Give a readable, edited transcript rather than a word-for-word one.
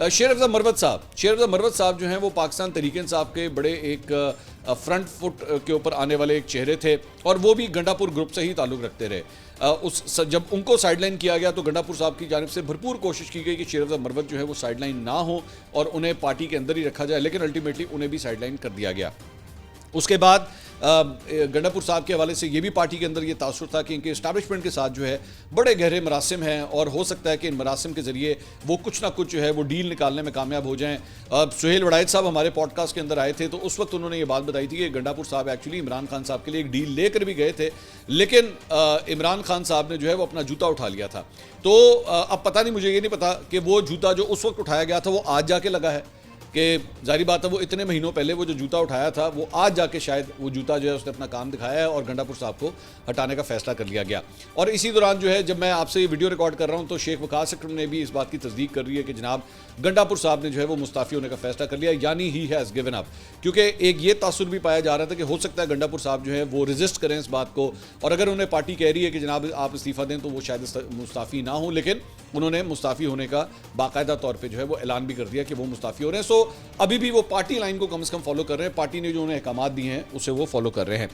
शेर अफजल मरवत साहब जो हैं वो पाकिस्तान तहरीक इंसाफ के बड़े एक फ्रंट फुट के ऊपर आने वाले एक चेहरे थे और वो भी गंडापुर ग्रुप से ही ताल्लुक़ रखते रहे। जब उनको साइडलाइन किया गया तो गंडापुर साहब की जानिब से भरपूर कोशिश की गई कि शेर अफजल मरवत जो है वो साइडलाइन ना हो और उन्हें पार्टी के अंदर ही रखा जाए, लेकिन अल्टीमेटली उन्हें भी साइडलाइन कर दिया गया। उसके बाद गंडापुर साहब के हवाले से ये भी पार्टी के अंदर ये तासुर था कि इनके इस्टेब्लिशमेंट के साथ जो है बड़े गहरे मरासिम हैं और हो सकता है कि इन मरासिम के ज़रिए वो कुछ ना कुछ जो है वो डील निकालने में कामयाब हो जाएं। सुहेल वड़ाइद साहब हमारे पॉडकास्ट के अंदर आए थे तो उस वक्त उन्होंने ये बात बताई थी कि गंडापुर साहब एक्चुअली इमरान खान साहब के लिए एक डील लेकर भी गए थे, लेकिन इमरान खान साहब ने जो है वो अपना जूता उठा लिया था। तो अब पता नहीं, मुझे ये नहीं पता कि वो जूता जो उस वक्त उठाया गया था वो आज जाके लगा है कि जारी बात है वो इतने महीनों पहले वो जो जूता उठाया था वो आज जाके शायद वो जूता जो है उसने अपना काम दिखाया है और गंडापुर साहब को हटाने का फैसला कर लिया गया। और इसी दौरान जो है जब मैं आपसे ये वीडियो रिकॉर्ड कर रहा हूँ तो शेख वकास अकरम ने भी इस बात की तस्दीक कर रही है कि जनाब गंडापुर साहब ने जो है वो मुस्ताफ़ी होने का फैसला कर लिया, यानी ही हैज़ गिवन अप। क्योंकि एक ये तासुर भी पाया जा रहा था कि हो सकता है गंडापुर साहब जो है वो रजिस्ट करें इस बात को, और अगर उन्हें पार्टी कह रही है कि जनाब आप इस्तीफ़ा दें तो वो शायद मुस्ताफ़ी ना हो, लेकिन उन्होंने मुस्ताफ़ी होने का बाकायदा तौर पर जो है वो ऐलान भी कर दिया कि वो मुस्ताफ़ी हो रहे हैं। सो अभी भी वो पार्टी लाइन को कम से कम फॉलो कर रहे हैं, पार्टी ने जो उन्हें अहकामात दिए हैं उसे वो फॉलो कर रहे हैं।